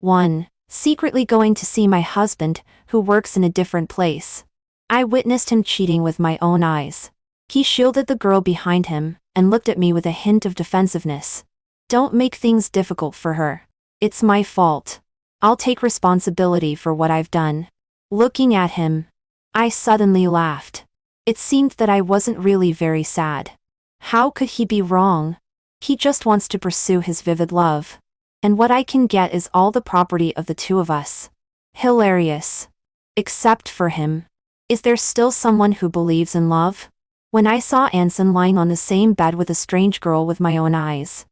1. Secretly going to see my husband, who works in a different place. I witnessed him cheating with my own eyes. He shielded the girl behind him and looked at me with a hint of defensiveness. Don't make things difficult for her. It's my fault. I'll take responsibility for what I've done. Looking at him, I suddenly laughed. It seemed that I wasn't really very sad. How could he be wrong? He just wants to pursue his vivid love. And what I can get is all the property of the two of us. Hilarious. Except for him. Is there still someone who believes in love? When I saw Anson lying on the same bed with a strange girl with my own eyes,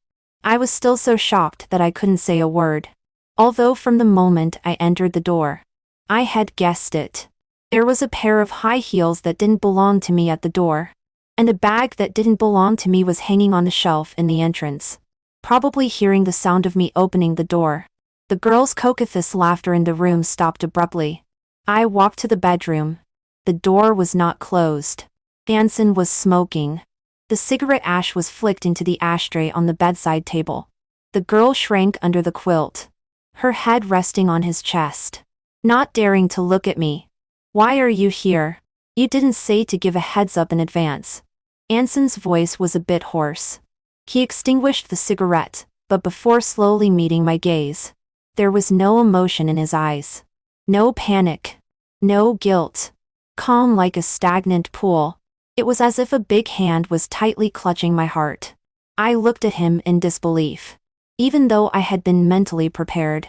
I was still so shocked that I couldn't say a word. Although from the moment I entered the door, I had guessed it. There was a pair of high heels that didn't belong to me at the door. And a bag that didn't belong to me was hanging on the shelf in the entrance. Probably hearing the sound of me opening the door, the girl's coquettish laughter in the room stopped abruptly. I walked to the bedroom. The door was not closed. Anson was smoking. The cigarette ash was flicked into the ashtray on the bedside table. The girl shrank under the quilt, her head resting on his chest, not daring to look at me. Why are you here? You didn't say to give a heads up in advance. Anson's voice was a bit hoarse. He extinguished the cigarette, but before slowly meeting my gaze, there was no emotion in his eyes. No panic. No guilt. Calm like a stagnant pool. It was as if a big hand was tightly clutching my heart. I looked at him in disbelief, even though I had been mentally prepared.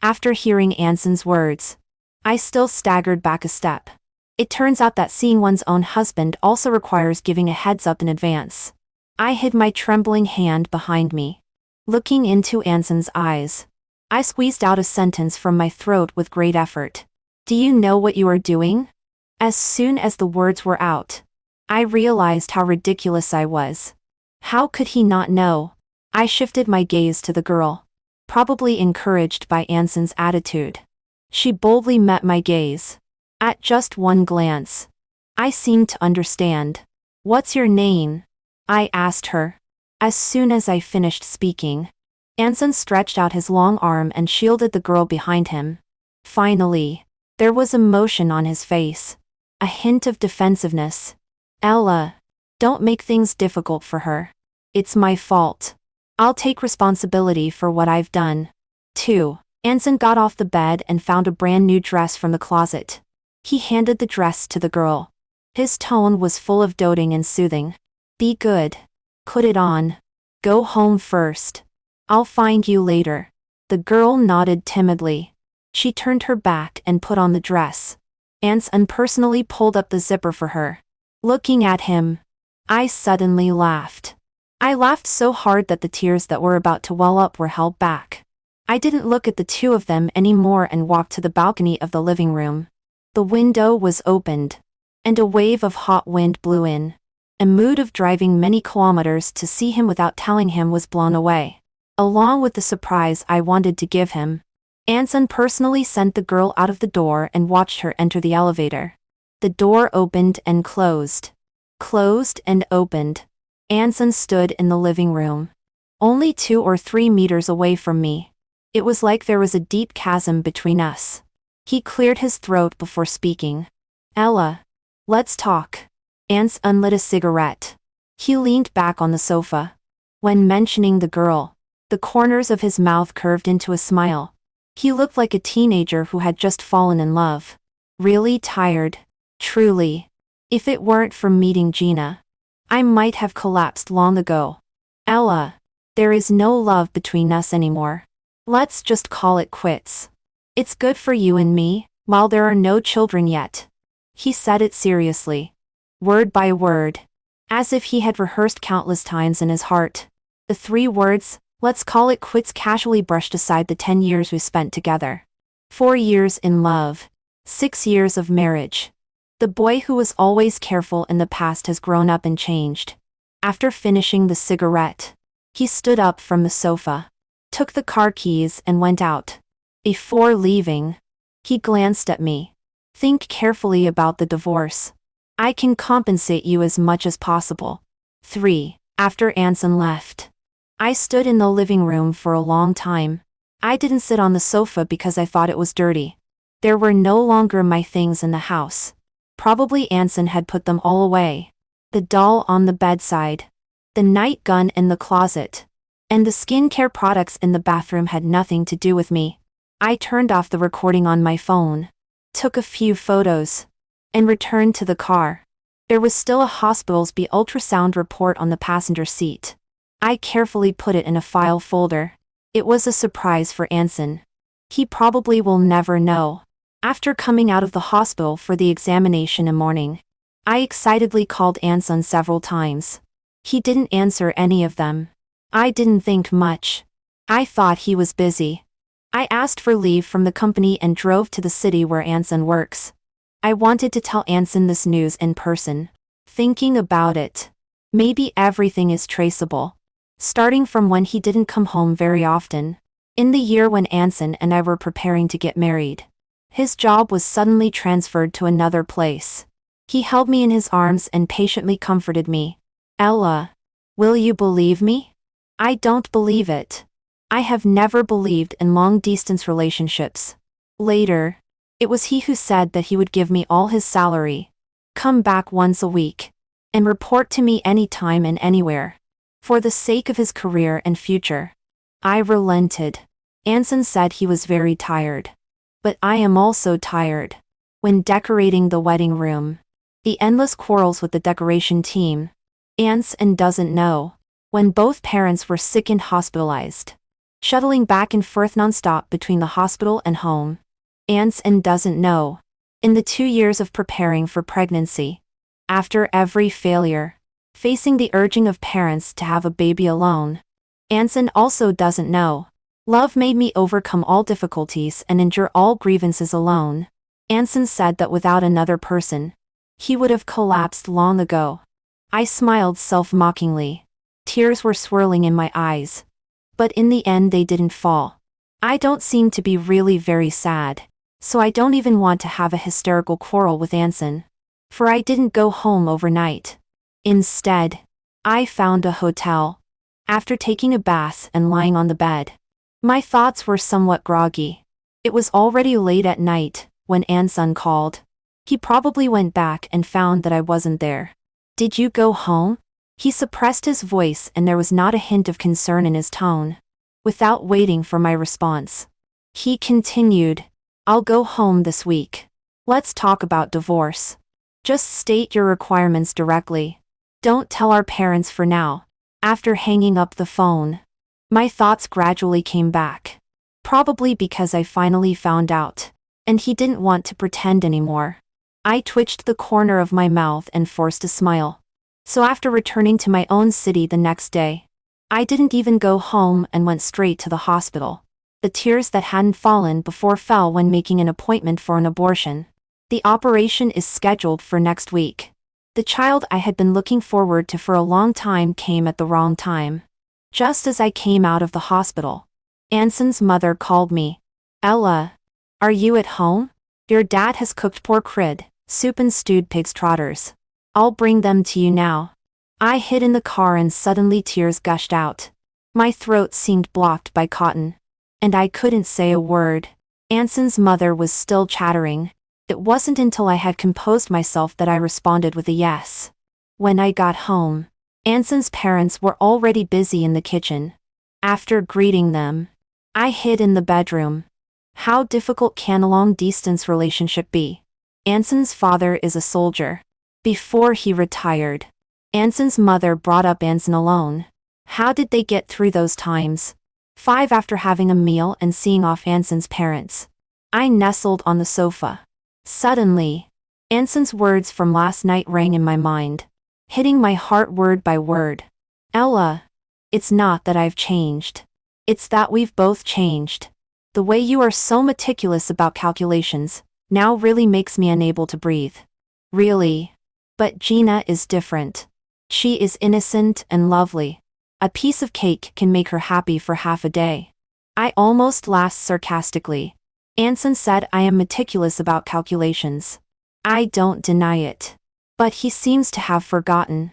After hearing Anson's words, I still staggered back a step. It turns out that seeing one's own husband also requires giving a heads up in advance. I hid my trembling hand behind me. Looking into Anson's eyes, I squeezed out a sentence from my throat with great effort. Do you know what you are doing? As soon as the words were out, I realized how ridiculous I was. How could he not know? I shifted my gaze to the girl, probably encouraged by Anson's attitude. She boldly met my gaze. At just one glance, I seemed to understand. What's your name? I asked her. As soon as I finished speaking, Anson stretched out his long arm and shielded the girl behind him. Finally, there was emotion on his face. A hint of defensiveness. Ella, don't make things difficult for her. It's my fault. I'll take responsibility for what I've done. 2. Anson got off the bed and found a brand new dress from the closet. He handed the dress to the girl. His tone was full of doting and soothing. Be good. Put it on. Go home first. I'll find you later. The girl nodded timidly. She turned her back and put on the dress. Anson personally pulled up the zipper for her. Looking at him, I suddenly laughed. I laughed so hard that the tears that were about to well up were held back. I didn't look at the two of them anymore and walked to the balcony of the living room. The window was opened, and a wave of hot wind blew in. A mood of driving many kilometers to see him without telling him was blown away, along with the surprise I wanted to give him. Anson personally sent the girl out of the door and watched her enter the elevator. The door opened and closed. Closed and opened. Anson stood in the living room, only 2 or 3 meters away from me. It was like there was a deep chasm between us. He cleared his throat before speaking. Ella, let's talk. Anson lit a cigarette. He leaned back on the sofa. When mentioning the girl, the corners of his mouth curved into a smile. He looked like a teenager who had just fallen in love. Really tired. Truly. If it weren't for meeting Gina, I might have collapsed long ago. Ella, there is no love between us anymore. Let's just call it quits. It's good for you and me, while there are no children yet. He said it seriously, word by word, as if he had rehearsed countless times in his heart. The 3 words, let's call it quits, casually brushed aside the 10 years we spent together. 4 years in love. 6 years of marriage. The boy who was always careful in the past has grown up and changed. After finishing the cigarette, he stood up from the sofa, took the car keys and went out. Before leaving, he glanced at me. Think carefully about the divorce. I can compensate you as much as possible. 3. After Anson left, I stood in the living room for a long time. I didn't sit on the sofa because I thought it was dirty. There were no longer my things in the house. Probably Anson had put them all away. The doll on the bedside. The night gun in the closet. And the skincare products in the bathroom had nothing to do with me. I turned off the recording on my phone, took a few photos, and returned to the car. There was still a hospital's B ultrasound report on the passenger seat. I carefully put it in a file folder. It was a surprise for Anson. He probably will never know. After coming out of the hospital for the examination in the morning, I excitedly called Anson several times. He didn't answer any of them. I didn't think much. I thought he was busy. I asked for leave from the company and drove to the city where Anson works. I wanted to tell Anson this news in person. Thinking about it, maybe everything is traceable. Starting from when he didn't come home very often. In the year when Anson and I were preparing to get married. His job was suddenly transferred to another place. He held me in his arms and patiently comforted me. Ella, will you believe me? I don't believe it. I have never believed in long-distance relationships. Later, it was he who said that he would give me all his salary, come back once a week, and report to me anytime and anywhere. For the sake of his career and future. I relented. Anson said he was very tired. But I am also tired. When decorating the wedding room. The endless quarrels with the decoration team. Anson doesn't know. When both parents were sick and hospitalized. Shuttling back and forth nonstop between the hospital and home. Anson doesn't know. In the 2 years of preparing for pregnancy. After every failure. Facing the urging of parents to have a baby alone. Anson also doesn't know. Love made me overcome all difficulties and endure all grievances alone. Anson said that without another person, he would have collapsed long ago. I smiled self-mockingly. Tears were swirling in my eyes. But in the end they didn't fall. I don't seem to be really very sad. So I don't even want to have a hysterical quarrel with Anson. For I didn't go home overnight. Instead, I found a hotel. After taking a bath and lying on the bed. My thoughts were somewhat groggy. It was already late at night when Anson called. He probably went back and found that I wasn't there. Did you go home? He suppressed his voice and there was not a hint of concern in his tone. Without waiting for my response, he continued, I'll go home this week. Let's talk about divorce. Just state your requirements directly. Don't tell our parents for now. After hanging up the phone, my thoughts gradually came back. Probably because I finally found out. And he didn't want to pretend anymore. I twitched the corner of my mouth and forced a smile. So after returning to my own city the next day, I didn't even go home and went straight to the hospital. The tears that hadn't fallen before fell when making an appointment for an abortion. The operation is scheduled for next week. The child I had been looking forward to for a long time came at the wrong time. Just as I came out of the hospital, Anson's mother called me. Ella, are you at home? Your dad has cooked pork rib, soup and stewed pig's trotters. I'll bring them to you now. I hid in the car and suddenly tears gushed out. My throat seemed blocked by cotton. And I couldn't say a word. Anson's mother was still chattering. It wasn't until I had composed myself that I responded with a yes. When I got home, Anson's parents were already busy in the kitchen. After greeting them, I hid in the bedroom. How difficult can a long-distance relationship be? Anson's father is a soldier. Before he retired, Anson's mother brought up Anson alone. How did they get through those times? 5 after having a meal and seeing off Anson's parents. I nestled on the sofa. Suddenly, Anson's words from last night rang in my mind, hitting my heart word by word. Ella, it's not that I've changed. It's that we've both changed. The way you are so meticulous about calculations now really makes me unable to breathe. Really? But Gina is different. She is innocent and lovely. A piece of cake can make her happy for half a day. I almost laughed sarcastically. Anson said I am meticulous about calculations. I don't deny it. But he seems to have forgotten.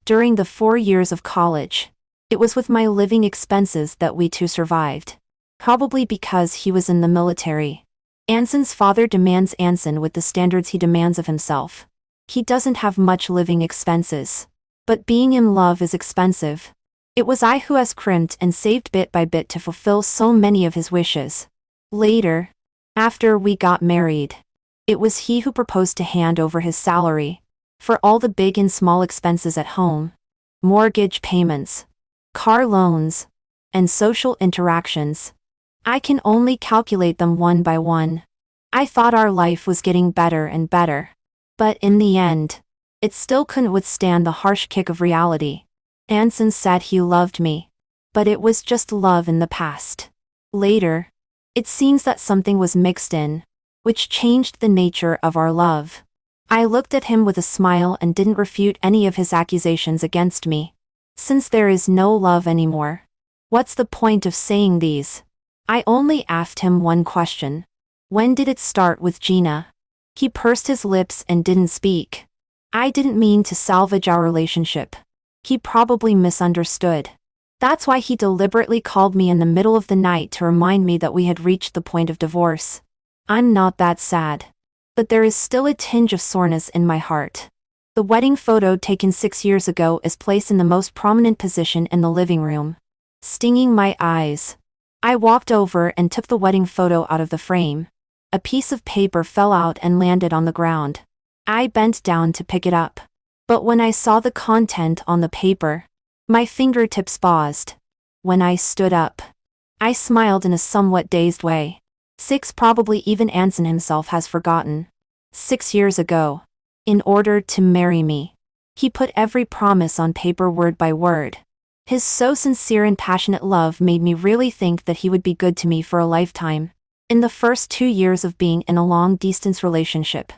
During the 4 years of college, it was with my living expenses that we two survived. Probably because he was in the military. Anson's father demands Anson with the standards he demands of himself. He doesn't have much living expenses. But being in love is expensive. It was I who has crimped and saved bit by bit to fulfill so many of his wishes. Later, after we got married, it was he who proposed to hand over his salary for all the big and small expenses at home, mortgage payments, car loans, and social interactions. I can only calculate them one by one. I thought our life was getting better and better. But in the end, it still couldn't withstand the harsh kick of reality. Anson said he loved me. But it was just love in the past. Later, it seems that something was mixed in, which changed the nature of our love. I looked at him with a smile and didn't refute any of his accusations against me. Since there is no love anymore, what's the point of saying these? I only asked him one question. When did it start with Gina? He pursed his lips and didn't speak. I didn't mean to salvage our relationship. He probably misunderstood. That's why he deliberately called me in the middle of the night to remind me that we had reached the point of divorce. I'm not that sad. But there is still a tinge of soreness in my heart. The wedding photo taken 6 years ago is placed in the most prominent position in the living room, stinging my eyes. I walked over and took the wedding photo out of the frame. A piece of paper fell out and landed on the ground. I bent down to pick it up. But when I saw the content on the paper, my fingertips paused. When I stood up, I smiled in a somewhat dazed way. 6, probably even Anson himself has forgotten. 6 years ago, in order to marry me, he put every promise on paper word by word. His so sincere and passionate love made me really think that he would be good to me for a lifetime. In the first 2 years of being in a long-distance relationship,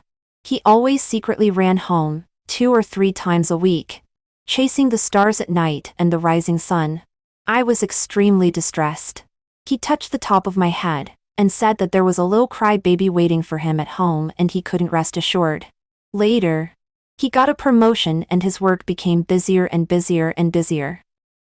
he always secretly ran home, 2 or 3 times a week, chasing the stars at night and the rising sun. I was extremely distressed. He touched the top of my head and said that there was a little crybaby waiting for him at home and he couldn't rest assured. Later, he got a promotion and his work became busier and busier and busier.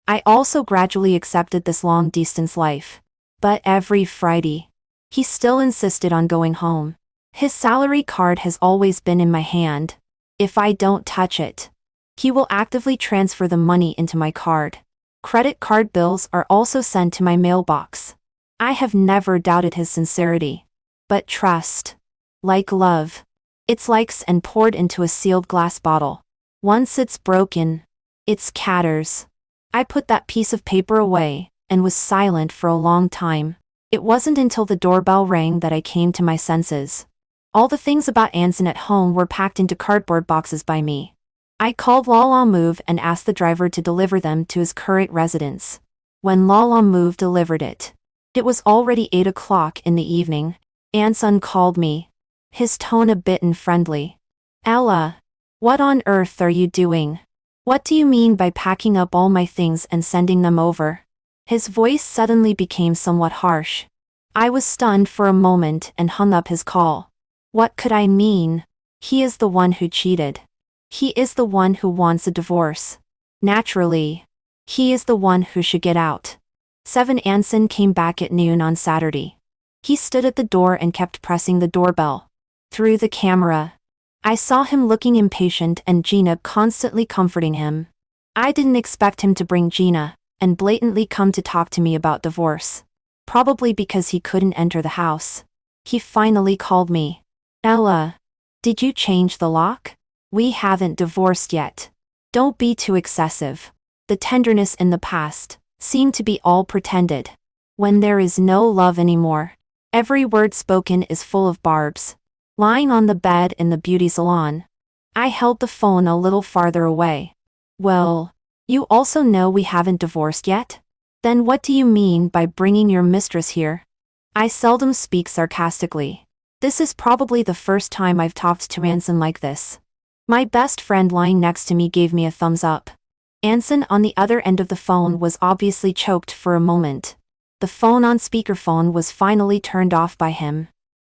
I also gradually accepted this long-distance life. But every Friday, he still insisted on going home. His salary card has always been in my hand. If I don't touch it, he will actively transfer the money into my card. Credit card bills are also sent to my mailbox. I have never doubted his sincerity. But trust, like love, it's likes and poured into a sealed glass bottle. Once it's broken, it scatters. I put that piece of paper away and was silent for a long time. It wasn't until the doorbell rang that I came to my senses. All the things about Anson at home were packed into cardboard boxes by me. I called Lala Move and asked the driver to deliver them to his current residence. When Lala Move delivered it, it was already 8 o'clock in the evening. Anson called me, his tone a bit unfriendly. Ella, what on earth are you doing? What do you mean by packing up all my things and sending them over? His voice suddenly became somewhat harsh. I was stunned for a moment and hung up his call. What could I mean? He is the one who cheated. He is the one who wants a divorce. Naturally, he is the one who should get out. 7 Anson came back at noon on Saturday. He stood at the door and kept pressing the doorbell. Through the camera, I saw him looking impatient and Gina constantly comforting him. I didn't expect him to bring Gina and blatantly come to talk to me about divorce. Probably because he couldn't enter the house. He finally called me. Ella, did you change the lock? We haven't divorced yet. Don't be too excessive. The tenderness in the past seemed to be all pretended. When there is no love anymore, every word spoken is full of barbs. Lying on the bed in the beauty salon, I held the phone a little farther away. Well, you also know we haven't divorced yet? Then what do you mean by bringing your mistress here? I seldom speak sarcastically. This is probably the first time I've talked to Anson like this. My best friend lying next to me gave me a thumbs up. Anson on the other end of the phone was obviously choked for a moment. The phone on speakerphone was finally turned off by him.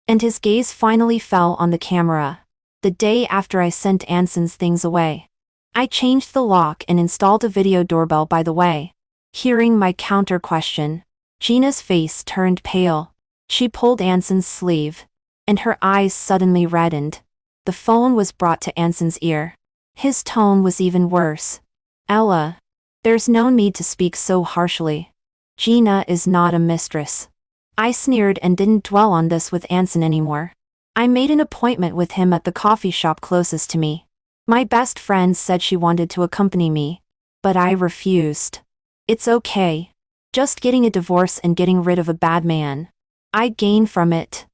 And his gaze finally fell on the camera. The day after I sent Anson's things away, I changed the lock and installed a video doorbell by the way. Hearing my counter question, Gina's face turned pale. She pulled Anson's sleeve, and her eyes suddenly reddened. The phone was brought to Anson's ear. His tone was even worse. Ella, there's no need to speak so harshly. Gina is not a mistress. I sneered and didn't dwell on this with Anson anymore. I made an appointment with him at the coffee shop closest to me. My best friend said she wanted to accompany me, but I refused. It's okay. Just getting a divorce and getting rid of a bad man. I gain from it.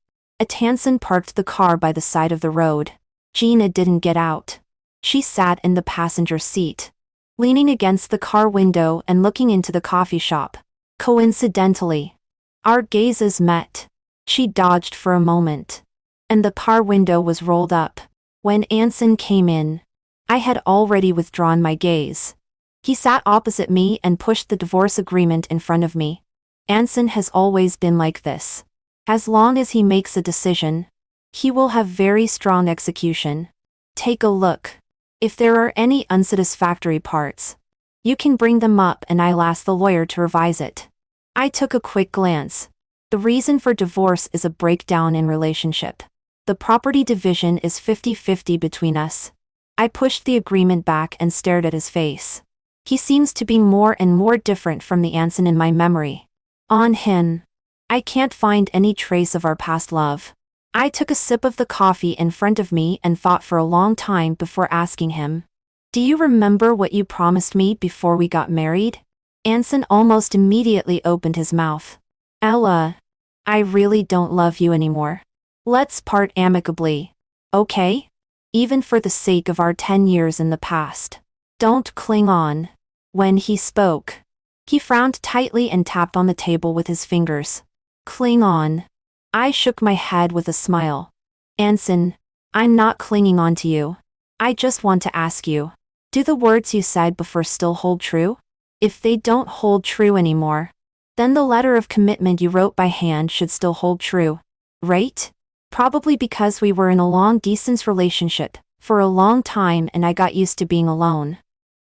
Anson parked the car by the side of the road. Gina didn't get out. She sat in the passenger seat, leaning against the car window and looking into the coffee shop. Coincidentally, our gazes met. She dodged for a moment, and the car window was rolled up. When Anson came in, I had already withdrawn my gaze. He sat opposite me and pushed the divorce agreement in front of me. Anson has always been like this. As long as he makes a decision, he will have very strong execution. Take a look. If there are any unsatisfactory parts, you can bring them up and I'll ask the lawyer to revise it. I took a quick glance. The reason for divorce is a breakdown in relationship. The property division is 50-50 between us. I pushed the agreement back and stared at his face. He seems to be more and more different from the Anson in my memory. On him, I can't find any trace of our past love. I took a sip of the coffee in front of me and thought for a long time before asking him, "Do you remember what you promised me before we got married?" Anson almost immediately opened his mouth. Ella, I really don't love you anymore. Let's part amicably, okay? Even for the sake of our 10 years in the past. Don't cling on. When he spoke, he frowned tightly and tapped on the table with his fingers. Cling on. I shook my head with a smile. Anson, I'm not clinging on to you. I just want to ask you, do the words you said before still hold true? If they don't hold true anymore, then the letter of commitment you wrote by hand should still hold true, right? Probably because we were in a long-distance relationship for a long time and I got used to being alone.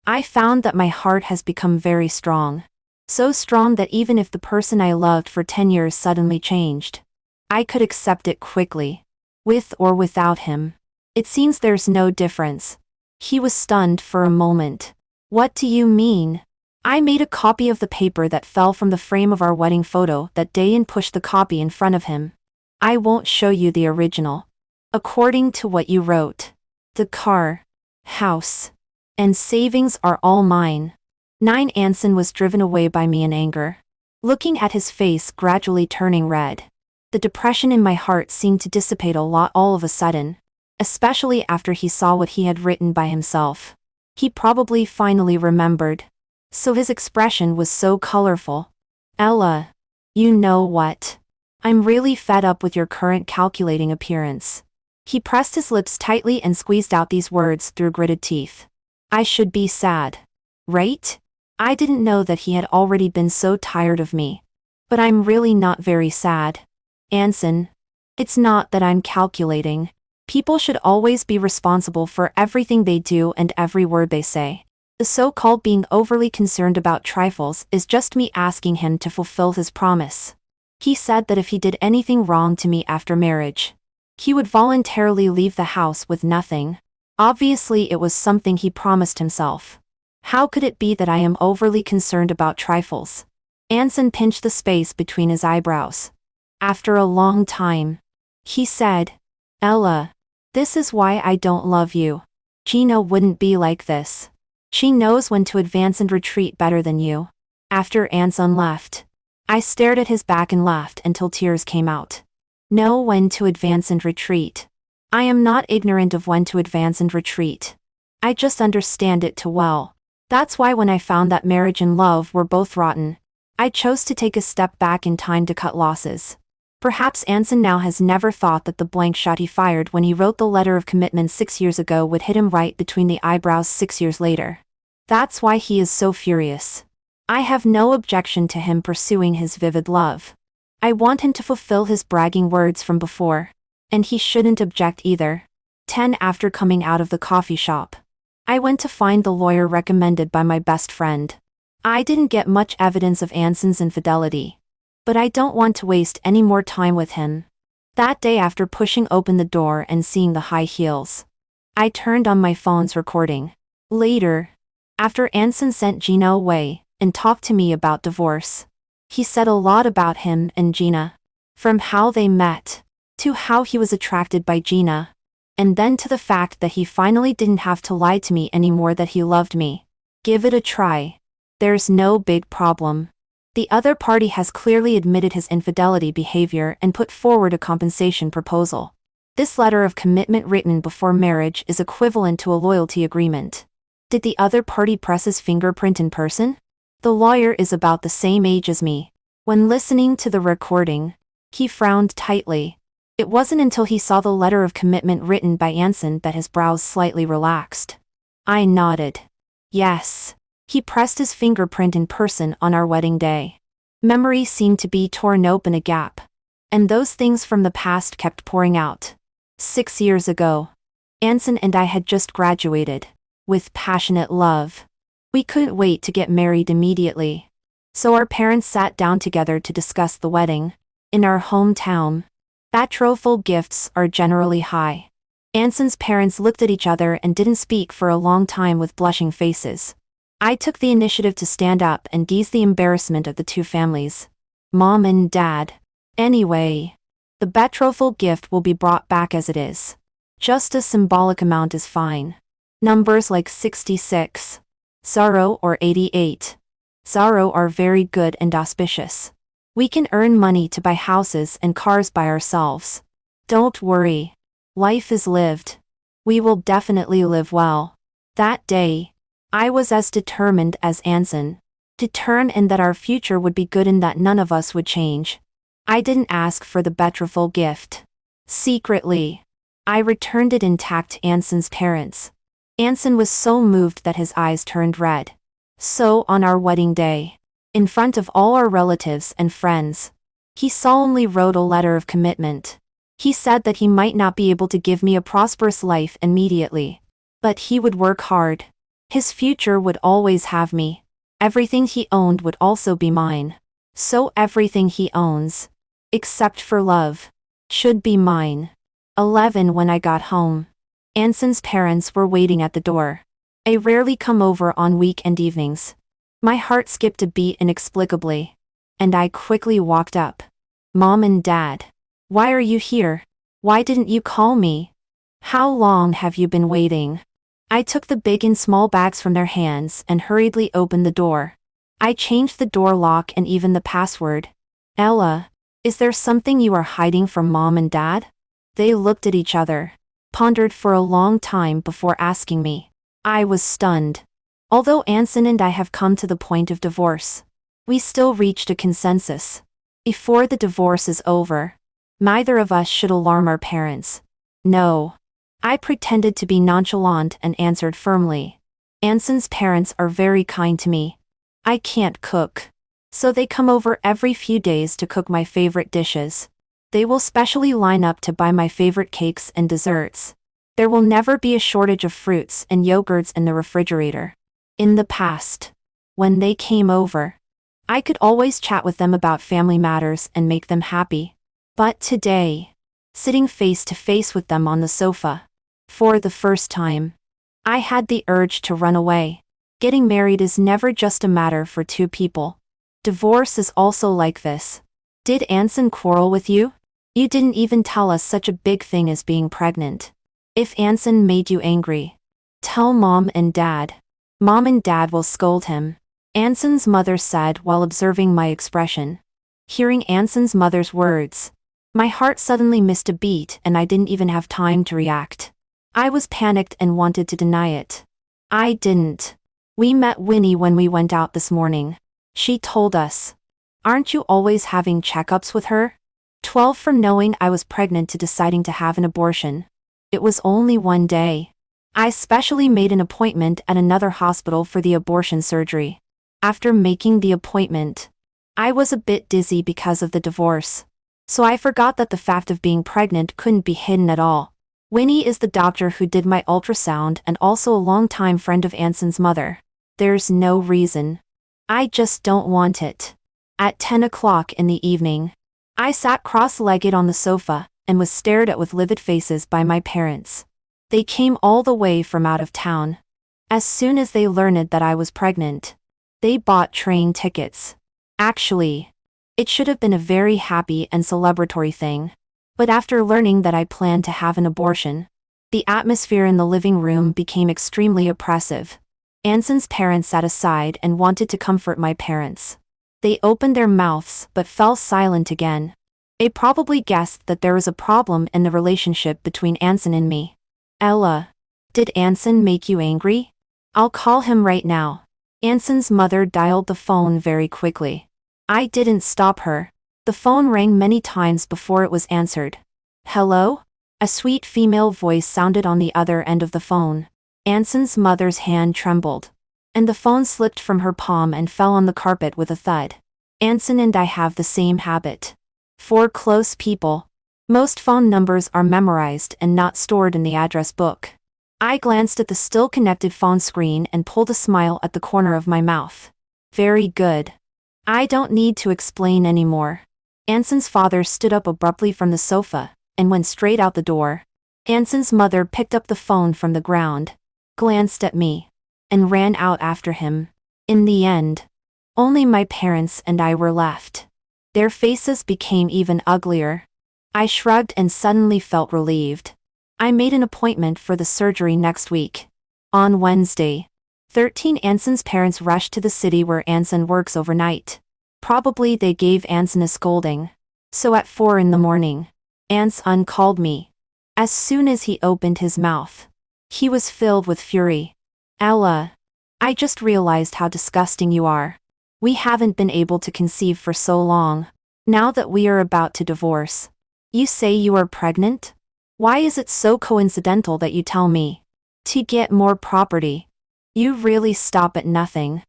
I found that my heart has become very strong. So strong that even if the person I loved for 10 years suddenly changed, I could accept it quickly. With or without him. It seems there's no difference. He was stunned for a moment. What do you mean? I made a copy of the paper that fell from the frame of our wedding photo that day and pushed the copy in front of him. I won't show you the original. According to what you wrote, the car, house, and savings are all mine. Anson was driven away by me in anger. Looking at his face gradually turning red. The depression in my heart seemed to dissipate a lot all of a sudden, especially after he saw what he had written by himself. He probably finally remembered. So his expression was so colorful. Ella, you know what? I'm really fed up with your current calculating appearance. He pressed his lips tightly and squeezed out these words through gritted teeth. I should be sad, right? I didn't know that he had already been so tired of me. But I'm really not very sad. Anson, it's not that I'm calculating. People should always be responsible for everything they do and every word they say. The so-called being overly concerned about trifles is just me asking him to fulfill his promise. He said that if he did anything wrong to me after marriage, he would voluntarily leave the house with nothing. Obviously it was something he promised himself. How could it be that I am overly concerned about trifles? Anson pinched the space between his eyebrows. After a long time, he said, Ella, this is why I don't love you. Gina wouldn't be like this. She knows when to advance and retreat better than you. After Anson left, I stared at his back and laughed until tears came out. Know when to advance and retreat. I am not ignorant of when to advance and retreat. I just understand it too well. That's why when I found that marriage and love were both rotten, I chose to take a step back in time to cut losses. Perhaps Anson now has never thought that the blank shot he fired when he wrote the letter of commitment 6 years ago would hit him right between the eyebrows 6 years later. That's why he is so furious. I have no objection to him pursuing his vivid love. I want him to fulfill his bragging words from before. And he shouldn't object either. 10 After coming out of the coffee shop, I went to find the lawyer recommended by my best friend. I didn't get much evidence of Anson's infidelity. but I don't want to waste any more time with him. That day, after pushing open the door and seeing the high heels, I turned on my phone's recording. Later, after Anson sent Gina away and talked to me about divorce, he said a lot about him and Gina. From how they met, to how he was attracted by Gina, and then to the fact that he finally didn't have to lie to me anymore, that he loved me. Give it a try. There's no big problem. The other party has clearly admitted his infidelity behavior and put forward a compensation proposal. This letter of commitment written before marriage is equivalent to a loyalty agreement. Did the other party press his fingerprint in person? The lawyer is about the same age as me. When listening to the recording, he frowned tightly. It wasn't until he saw the letter of commitment written by Anson that his brows slightly relaxed. I nodded. Yes. He pressed his fingerprint in person on our wedding day. Memory seemed to be torn open a gap, and those things from the past kept pouring out. 6 years ago, Anson and I had just graduated, with passionate love. We couldn't wait to get married immediately. So our parents sat down together to discuss the wedding. In our hometown, betrothal gifts are generally high. Anson's parents looked at each other and didn't speak for a long time with blushing faces. I took the initiative to stand up and ease the embarrassment of the two families. Mom and Dad. Anyway, the betrothal gift will be brought back as it is. Just a symbolic amount is fine. Numbers like 66, 0 or 88. 0 are very good and auspicious. We can earn money to buy houses and cars by ourselves. Don't worry. Life is lived. We will definitely live well. That day, I was as determined as Anson. Determined that our future would be good and that none of us would change. I didn't ask for the betrothal gift. Secretly, I returned it intact to Anson's parents. Anson was so moved that his eyes turned red. So on our wedding day, in front of all our relatives and friends, he solemnly wrote a letter of commitment. He said that he might not be able to give me a prosperous life immediately, but he would work hard. His future would always have me. Everything he owned would also be mine. So everything he owns, except for love, should be mine. 11 When I got home, Anson's parents were waiting at the door. I rarely come over on weekend evenings. My heart skipped a beat inexplicably, and I quickly walked up. Mom and Dad, why are you here? Why didn't you call me? How long have you been waiting? I took the big and small bags from their hands and hurriedly opened the door. I changed the door lock and even the password. Ella, is there something you are hiding from Mom and Dad? They looked at each other, pondered for a long time before asking me. I was stunned. Although Anson and I have come to the point of divorce, we still reached a consensus. Before the divorce is over, neither of us should alarm our parents. No. I pretended to be nonchalant and answered firmly. Anson's parents are very kind to me. I can't cook, so they come over every few days to cook my favorite dishes. They will specially line up to buy my favorite cakes and desserts. There will never be a shortage of fruits and yogurts in the refrigerator. In the past, when they came over, I could always chat with them about family matters and make them happy. But today, sitting face to face with them on the sofa, for the first time, I had the urge to run away. Getting married is never just a matter for two people. Divorce is also like this. Did Anson quarrel with you? You didn't even tell us such a big thing as being pregnant. If Anson made you angry, tell Mom and Dad. Mom and Dad will scold him, Anson's mother said while observing my expression. Hearing Anson's mother's words, my heart suddenly missed a beat and I didn't even have time to react. I was panicked and wanted to deny it. I didn't. We met Winnie when we went out this morning. She told us. Aren't you always having checkups with her? 12 from knowing I was pregnant to deciding to have an abortion. It was only one day. I specially made an appointment at another hospital for the abortion surgery. After making the appointment, I was a bit dizzy because of the divorce, so I forgot that the fact of being pregnant couldn't be hidden at all. Winnie is the doctor who did my ultrasound and also a longtime friend of Anson's mother. There's no reason. I just don't want it. At 10 o'clock in the evening, I sat cross-legged on the sofa and was stared at with livid faces by my parents. They came all the way from out of town. As soon as they learned that I was pregnant, they bought train tickets. Actually, it should have been a very happy and celebratory thing. But after learning that I planned to have an abortion, the atmosphere in the living room became extremely oppressive. Anson's parents sat aside and wanted to comfort my parents. They opened their mouths but fell silent again. They probably guessed that there was a problem in the relationship between Anson and me. Ella, did Anson make you angry? I'll call him right now. Anson's mother dialed the phone very quickly. I didn't stop her. The phone rang many times before it was answered. Hello? A sweet female voice sounded on the other end of the phone. Anson's mother's hand trembled, and the phone slipped from her palm and fell on the carpet with a thud. Anson and I have the same habit. For close people, most phone numbers are memorized and not stored in the address book. I glanced at the still connected phone screen and pulled a smile at the corner of my mouth. Very good. I don't need to explain anymore. Anson's father stood up abruptly from the sofa and went straight out the door. Anson's mother picked up the phone from the ground, glanced at me, and ran out after him. In the end, only my parents and I were left. Their faces became even uglier. I shrugged and suddenly felt relieved. I made an appointment for the surgery next week. On Wednesday, 13 Anson's parents rushed to the city where Anson works overnight. Probably they gave Anson a scolding. So at 4 in the morning, Anson called me. As soon as he opened his mouth, he was filled with fury. Ella, I just realized how disgusting you are. We haven't been able to conceive for so long. Now that we are about to divorce, you say you are pregnant? Why is it so coincidental that you tell me? To get more property. You really stop at nothing.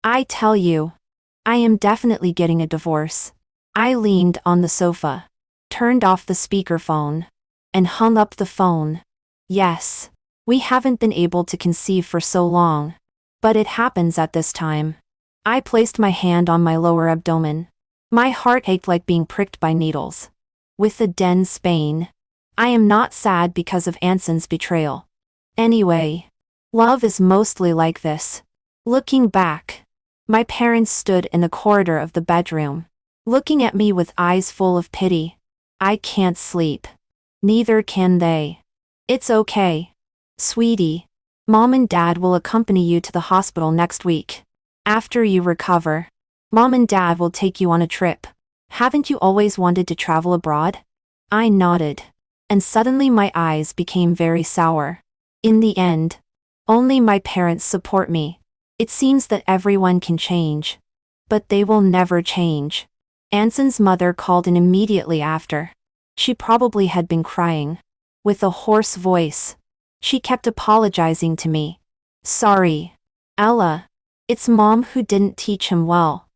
I tell you, I am definitely getting a divorce. I leaned on the sofa, turned off the speakerphone, and hung up the phone. Yes, we haven't been able to conceive for so long, but it happens at this time. I placed my hand on my lower abdomen. My heart ached like being pricked by needles. With the dense pain, I am not sad because of Anson's betrayal. Anyway, love is mostly like this. Looking back, my parents stood in the corridor of the bedroom, looking at me with eyes full of pity. I can't sleep. Neither can they. It's okay. Sweetie, Mom and Dad will accompany you to the hospital next week. After you recover, Mom and Dad will take you on a trip. Haven't you always wanted to travel abroad? I nodded, and suddenly my eyes became very sour. In the end, only my parents support me. It seems that everyone can change, but they will never change. Anson's mother called in immediately after. She probably had been crying. With a hoarse voice, she kept apologizing to me. Sorry, Ella. It's Mom who didn't teach him well.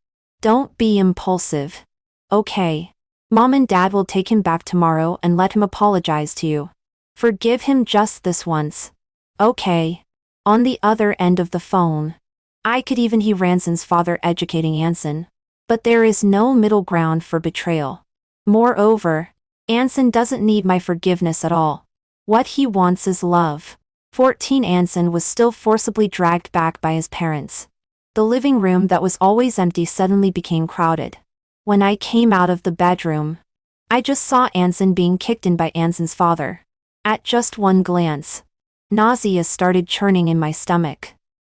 Don't be impulsive. Okay. Mom and Dad will take him back tomorrow and let him apologize to you. Forgive him just this once. Okay. On the other end of the phone, I could even hear Anson's father educating Anson. But there is no middle ground for betrayal. Moreover, Anson doesn't need my forgiveness at all. What he wants is love. 14 Anson was still forcibly dragged back by his parents. The living room that was always empty suddenly became crowded. When I came out of the bedroom, I just saw Anson being kicked in by Anson's father. At just one glance, nausea started churning in my stomach.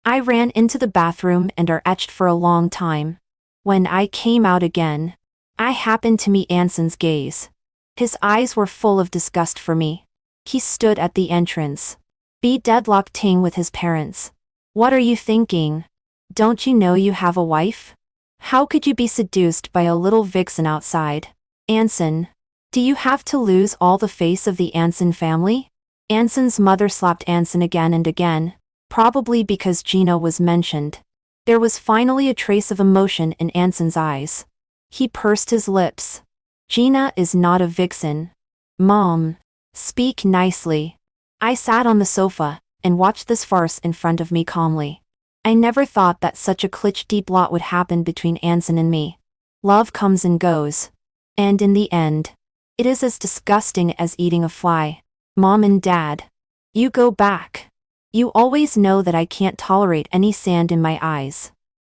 I ran into the bathroom and etched for a long time. When I came out again, I happened to meet Anson's gaze. His eyes were full of disgust for me. He stood at the entrance, deadlocked with his parents. What are you thinking? Don't you know you have a wife? How could you be seduced by a little vixen outside? Anson, do you have to lose all the face of the Anson family? Anson's mother slapped Anson again and again, probably because Gina was mentioned. There was finally a trace of emotion in Anson's eyes. He pursed his lips. Gina is not a vixen. Mom, speak nicely. I sat on the sofa and watched this farce in front of me calmly. I never thought that such a cliché plot would happen between Anson and me. Love comes and goes. And in the end, it is as disgusting as eating a fly. Mom and Dad, you go back. You always know that I can't tolerate any sand in my eyes.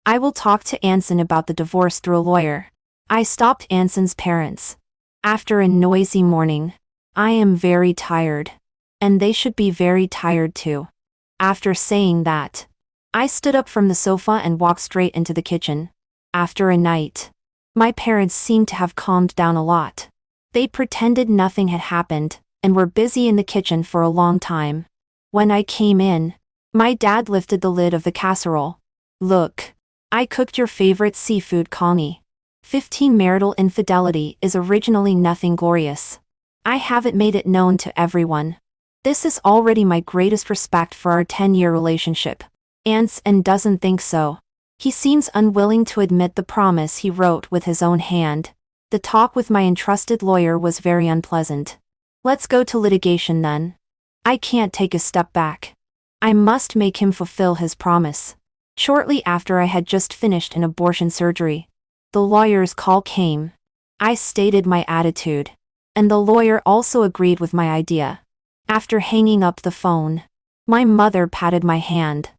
I will talk to Anson about the divorce through a lawyer. I stopped Anson's parents. After a noisy morning, I am very tired. And they should be very tired too. After saying that, I stood up from the sofa and walked straight into the kitchen. After a night, my parents seemed to have calmed down a lot. They pretended nothing had happened, and were busy in the kitchen for a long time. When I came in, my dad lifted the lid of the casserole. Look, I cooked your favorite seafood coni. 15 Marital infidelity is originally nothing glorious. I haven't made it known to everyone. This is already my greatest respect for our 10-year relationship. Anson doesn't think so. He seems unwilling to admit the promise he wrote with his own hand. The talk with my entrusted lawyer was very unpleasant. Let's go to litigation then. I can't take a step back. I must make him fulfill his promise. Shortly after I had just finished an abortion surgery, the lawyer's call came. I stated my attitude, and the lawyer also agreed with my idea. After hanging up the phone, my mother patted my hand.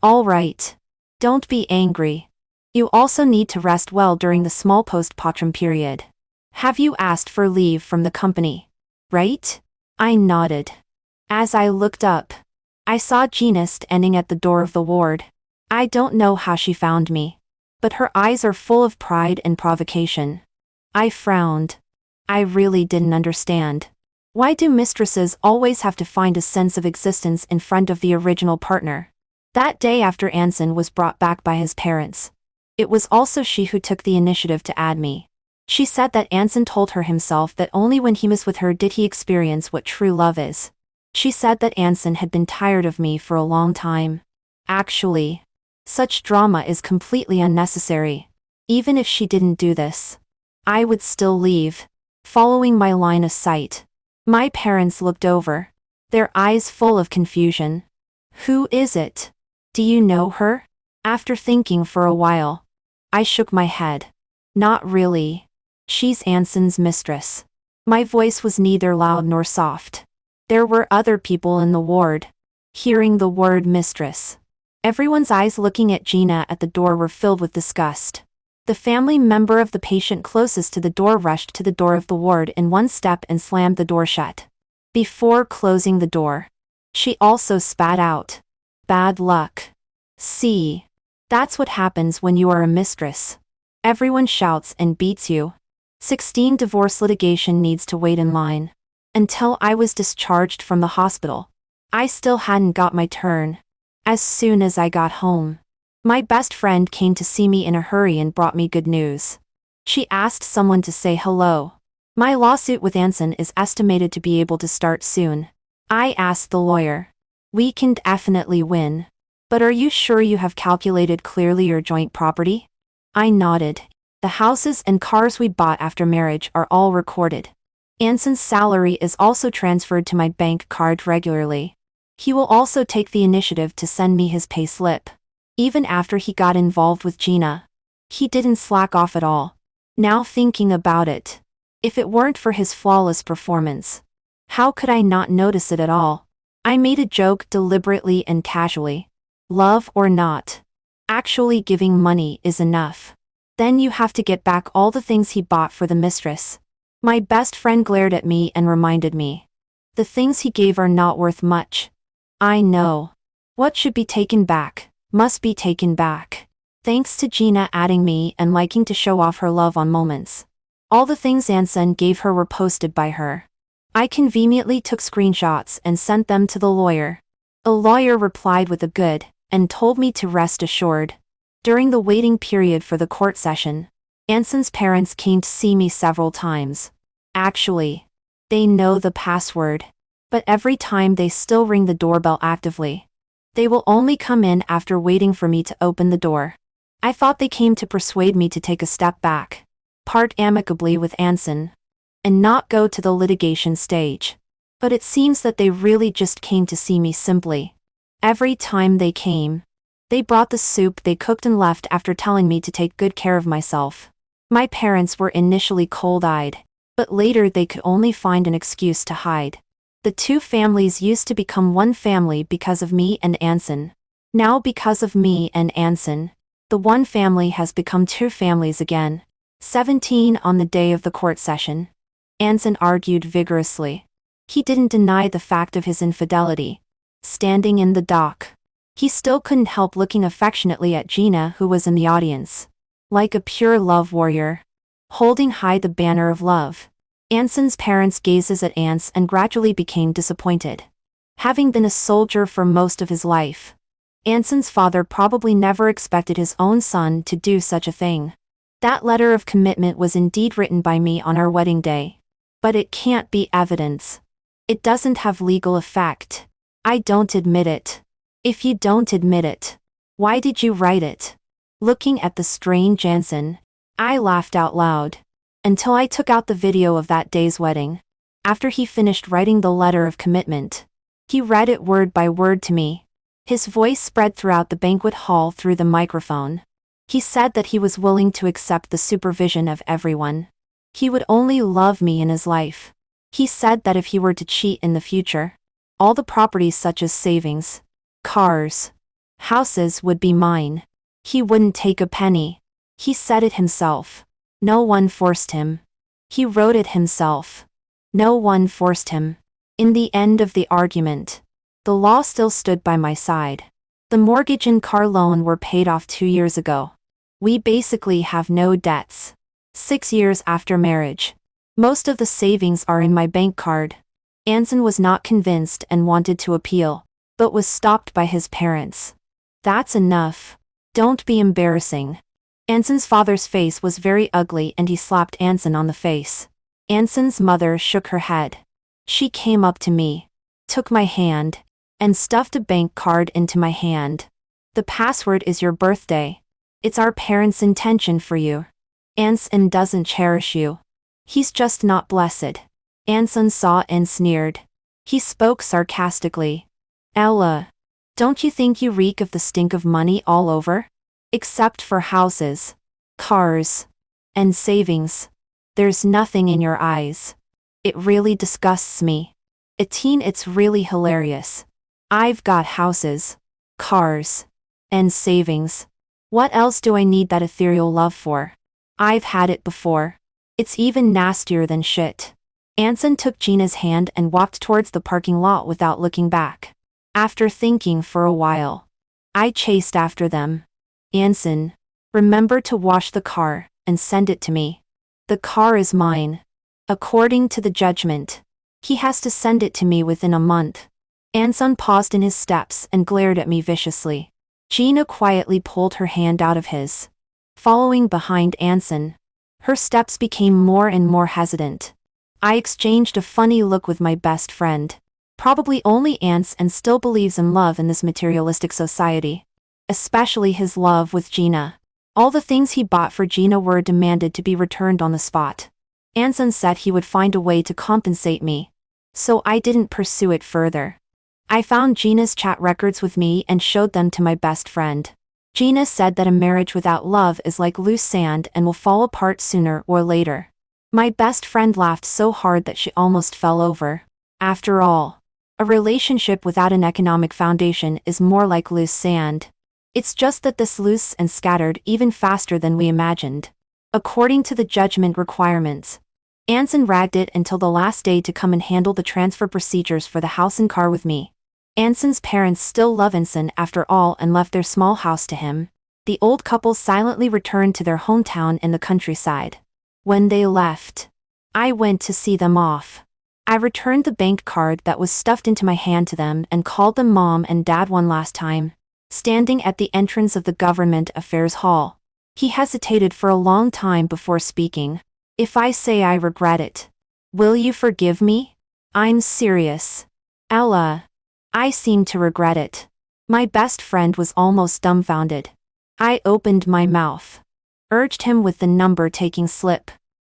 All right. Don't be angry. You also need to rest well during the small postpartum period. Have you asked for leave from the company? Right? I nodded. As I looked up, I saw Gina standing at the door of the ward. I don't know how she found me, but her eyes are full of pride and provocation. I frowned. I really didn't understand. Why do mistresses always have to find a sense of existence in front of the original partner? That day after Anson was brought back by his parents, it was also she who took the initiative to add me. She said that Anson told her himself that only when he was with her did he experience what true love is. She said that Anson had been tired of me for a long time. Actually, such drama is completely unnecessary. Even if she didn't do this, I would still leave. Following my line of sight, my parents looked over, their eyes full of confusion. Who is it? Do you know her? After thinking for a while, I shook my head. Not really. She's Anson's mistress. My voice was neither loud nor soft. There were other people in the ward. Hearing the word mistress, everyone's eyes looking at Gina at the door were filled with disgust. The family member of the patient closest to the door rushed to the door of the ward in one step and slammed the door shut. Before closing the door, she also spat out, "Bad luck." See, that's what happens when you are a mistress. Everyone shouts and beats you. 16 Divorce litigation needs to wait in line. Until I was discharged from the hospital, I still hadn't got my turn. As soon as I got home, my best friend came to see me in a hurry and brought me good news. She asked someone to say hello. My lawsuit with Anson is estimated to be able to start soon. I asked the lawyer. We can definitely win. But are you sure you have calculated clearly your joint property? I nodded. The houses and cars we bought after marriage are all recorded. Anson's salary is also transferred to my bank card regularly. He will also take the initiative to send me his pay slip. Even after he got involved with Gina, he didn't slack off at all. Now thinking about it, if it weren't for his flawless performance, how could I not notice it at all? I made a joke deliberately and casually. Love or not, actually giving money is enough. Then you have to get back all the things he bought for the mistress. My best friend glared at me and reminded me. The things he gave are not worth much. I know. What should be taken back, must be taken back. Thanks to Gina adding me and liking to show off her love on moments. All the things Anson gave her were posted by her. I conveniently took screenshots and sent them to the lawyer. A lawyer replied with a good, and told me to rest assured. During the waiting period for the court session, Anson's parents came to see me several times. Actually, they know the password, but every time they still ring the doorbell actively. They will only come in after waiting for me to open the door. I thought they came to persuade me to take a step back, part amicably with Anson, and not go to the litigation stage. But it seems that they really just came to see me simply. Every time they came, they brought the soup they cooked and left after telling me to take good care of myself. My parents were initially cold-eyed, but later they could only find an excuse to hide. The two families used to become one family because of me and Anson. Now because of me and Anson, the one family has become two families again. 17 on the day of the court session. Anson argued vigorously. He didn't deny the fact of his infidelity. Standing in the dock, he still couldn't help looking affectionately at Gina, who was in the audience. Like a pure love warrior, holding high the banner of love. Anson's parents gazes at Ants and gradually became disappointed. Having been a soldier for most of his life, Anson's father probably never expected his own son to do such a thing. That letter of commitment was indeed written by me on our wedding day. But it can't be evidence. It doesn't have legal effect. I don't admit it. If you don't admit it, why did you write it? Looking at the strange Anson, I laughed out loud. Until I took out the video of that day's wedding. After he finished writing the letter of commitment, he read it word by word to me. His voice spread throughout the banquet hall through the microphone. He said that he was willing to accept the supervision of everyone. He would only love me in his life. He said that if he were to cheat in the future, all the properties such as savings, cars, houses would be mine. He wouldn't take a penny. He said it himself. No one forced him. He wrote it himself. No one forced him. In the end of the argument, the law still stood by my side. The mortgage and car loan were paid off 2 years ago. We basically have no debts. 6 years after marriage. Most of the savings are in my bank card. Anson was not convinced and wanted to appeal, but was stopped by his parents. That's enough. Don't be embarrassing. Anson's father's face was very ugly and he slapped Anson on the face. Anson's mother shook her head. She came up to me, took my hand, and stuffed a bank card into my hand. The password is your birthday. It's our parents' intention for you. Anson doesn't cherish you. He's just not blessed. Anson saw and sneered. He spoke sarcastically. Ella, don't you think you reek of the stink of money all over? Except for houses, cars, and savings. There's nothing in your eyes. It really disgusts me. It's really hilarious. I've got houses, cars, and savings. What else do I need that ethereal love for? I've had it before. It's even nastier than shit. Anson took Gina's hand and walked towards the parking lot without looking back. After thinking for a while, I chased after them. Anson, remember to wash the car and send it to me. The car is mine. According to the judgment, he has to send it to me within a month. Anson paused in his steps and glared at me viciously. Gina quietly pulled her hand out of his. Following behind Anson, her steps became more and more hesitant. I exchanged a funny look with my best friend. Probably only Anson still believes in love in this materialistic society. Especially his love with Gina. All the things he bought for Gina were demanded to be returned on the spot. Anson said he would find a way to compensate me. So I didn't pursue it further. I found Gina's chat records with me and showed them to my best friend. Gina said that a marriage without love is like loose sand and will fall apart sooner or later. My best friend laughed so hard that she almost fell over. After all, a relationship without an economic foundation is more like loose sand. It's just that this loose and scattered even faster than we imagined. According to the judgment requirements, Anson ragged it until the last day to come and handle the transfer procedures for the house and car with me. Anson's parents still love Anson after all and left their small house to him. The old couple silently returned to their hometown in the countryside. When they left, I went to see them off. I returned the bank card that was stuffed into my hand to them and called them Mom and Dad one last time. Standing at the entrance of the Government Affairs Hall, he hesitated for a long time before speaking. If I say I regret it, will you forgive me? I'm serious. Ella. I seem to regret it. My best friend was almost dumbfounded. I opened my mouth, urged him with the number-taking slip,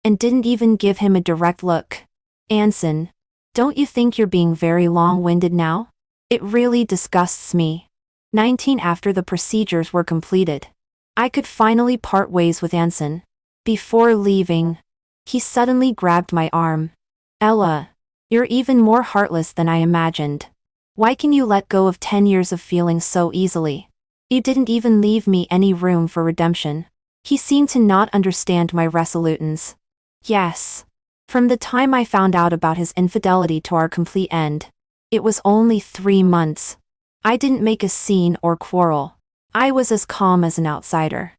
and didn't even give him a direct look. Anson, don't you think you're being very long-winded now? It really disgusts me. 19 after the procedures were completed, I could finally part ways with Anson. Before leaving, he suddenly grabbed my arm. Ella, you're even more heartless than I imagined. Why can you let go of 10 years of feelings so easily? You didn't even leave me any room for redemption. He seemed to not understand my resolutions. Yes. From the time I found out about his infidelity to our complete end, it was only 3 months. I didn't make a scene or quarrel. I was as calm as an outsider.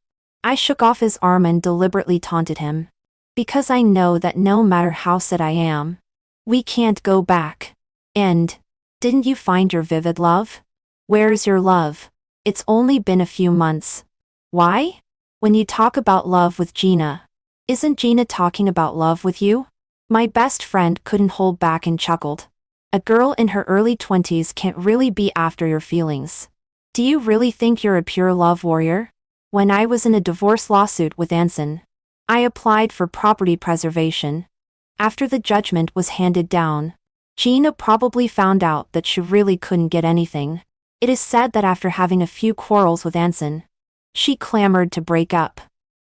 I shook off his arm and deliberately taunted him. Because I know that no matter how sad I am, we can't go back. And, didn't you find your vivid love? Where's your love? It's only been a few months. Why? When you talk about love with Gina, isn't Gina talking about love with you? My best friend couldn't hold back and chuckled. A girl in her early 20s can't really be after your feelings. Do you really think you're a pure love warrior? When I was in a divorce lawsuit with Anson, I applied for property preservation. After the judgment was handed down, Gina probably found out that she really couldn't get anything. It is said that after having a few quarrels with Anson, she clamored to break up.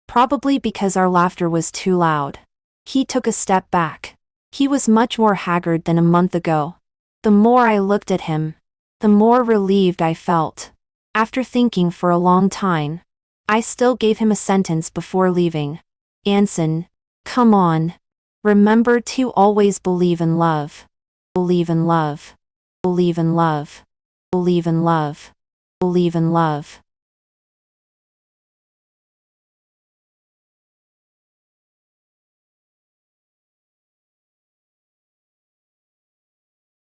Probably because our laughter was too loud. He took a step back. He was much more haggard than a month ago. The more I looked at him, the more relieved I felt. After thinking for a long time, I still gave him a sentence before leaving. Anson, come on. Remember to always believe in love. Believe in love. Believe in love. Believe in love. Believe in love.